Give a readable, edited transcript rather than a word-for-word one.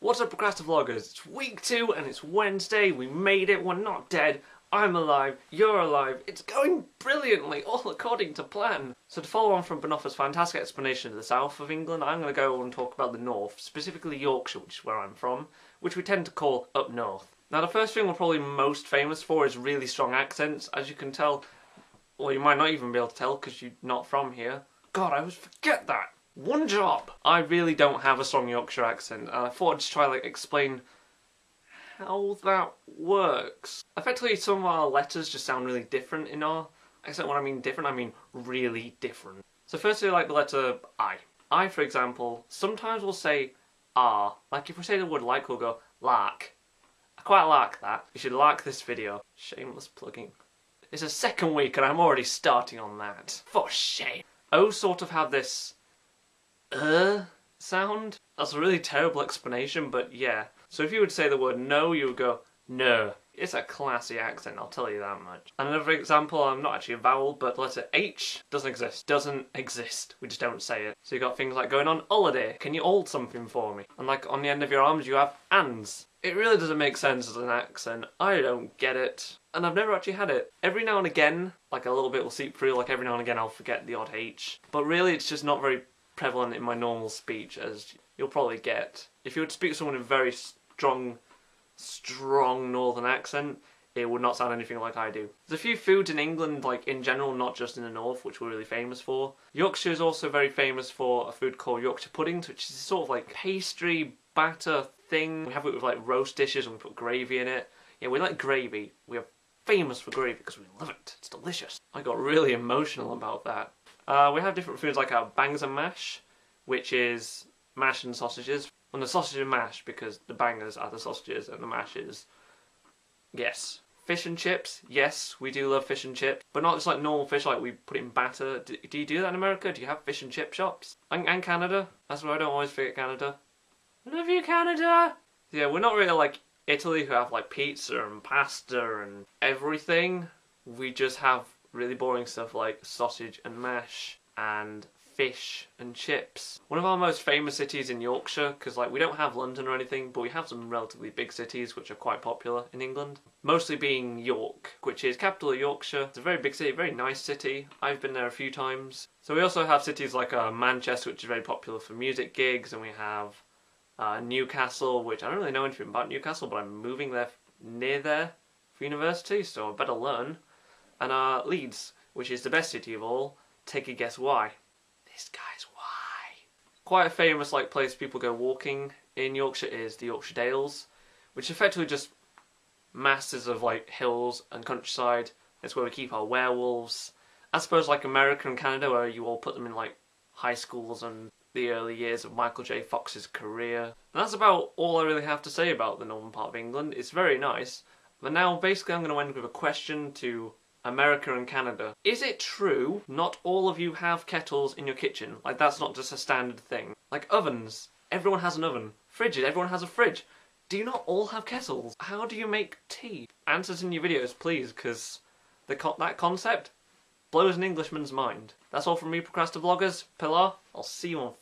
What's up, Procrastivloggers? It's week 2 and it's Wednesday. We made it. We're not dead. I'm alive. You're alive. It's going brilliantly, all according to plan. So to follow on from Bonopha's fantastic explanation of the south of England, I'm going to go and talk about the north, specifically Yorkshire, which is where I'm from, which we tend to call up north. Now the first thing we're probably most famous for is really strong accents. As you can tell, well, you might not even be able to tell because you're not from here. God, I always forget that. One job! I really don't have a strong Yorkshire accent, and I thought I'd just try to explain how that works. Effectively, some of our letters just sound really different in our accent. When I mean different, I mean really different. So firstly, like the letter I. I, for example, sometimes will say R. Like if we say the word like, we'll go like. I quite like that. You should like this video. Shameless plugging. It's a second week and I'm already starting on that. For shame. O sort of have this sound. That's a really terrible explanation, but yeah. So if you would say the word no, you would go no. It's a classy accent, I'll tell you that much. Another example, I'm not actually a vowel, but the letter H doesn't exist. Doesn't exist. We just don't say it. So you got things like going on holiday. Can you hold something for me? And like on the end of your arms, you have ands. It really doesn't make sense as an accent. I don't get it. And I've never actually had it. Every now and again, like a little bit will seep through, like every now and again I'll forget the odd H. But really it's just not very prevalent in my normal speech, as you'll probably get. If you were to speak to someone in a very strong northern accent, it would not sound anything like I do. There's a few foods in England, like in general, not just in the north, which we're really famous for. Yorkshire is also very famous for a food called Yorkshire Puddings, which is sort of like pastry batter thing. We have it with like roast dishes and we put gravy in it. Yeah, we like gravy. We are famous for gravy because we love it. It's delicious. I got really emotional about that. We have different foods like our bangs and mash, which is mash and sausages. And the sausage and mash, because the bangers are the sausages and the mash is, yes. Fish and chips, yes, we do love fish and chips. But not just like normal fish, like we put it in batter. Do you do that in America? Do you have fish and chip shops? And Canada? That's why I don't always forget Canada. I love you, Canada! Yeah, we're not really like Italy, who have like pizza and pasta and everything. We just have really boring stuff like sausage and mash and fish and chips. One of our most famous cities in Yorkshire, because like we don't have London or anything, but we have some relatively big cities which are quite popular in England. Mostly being York, which is capital of Yorkshire. It's a very big city, very nice city. I've been there a few times. So we also have cities like Manchester, which is very popular for music gigs, and we have Newcastle, which I don't really know anything about Newcastle, but I'm moving there near there for university, so I better learn. And Leeds, which is the best city of all. Take a guess why. This guy's why. Quite a famous like place people go walking in Yorkshire is the Yorkshire Dales, which is effectively just masses of like hills and countryside. It's where we keep our werewolves. I suppose like America and Canada, where you all put them in like high schools and the early years of Michael J. Fox's career. And that's about all I really have to say about the northern part of England. It's very nice. But now basically I'm going to end with a question to America and Canada. Is it true not all of you have kettles in your kitchen? Like that's not just a standard thing. Like ovens. Everyone has an oven. Fridges. Everyone has a fridge. Do you not all have kettles? How do you make tea? Answers in your videos, please, because that concept blows an Englishman's mind. That's all from me, Procrastivloggers. Pilar, I'll see you on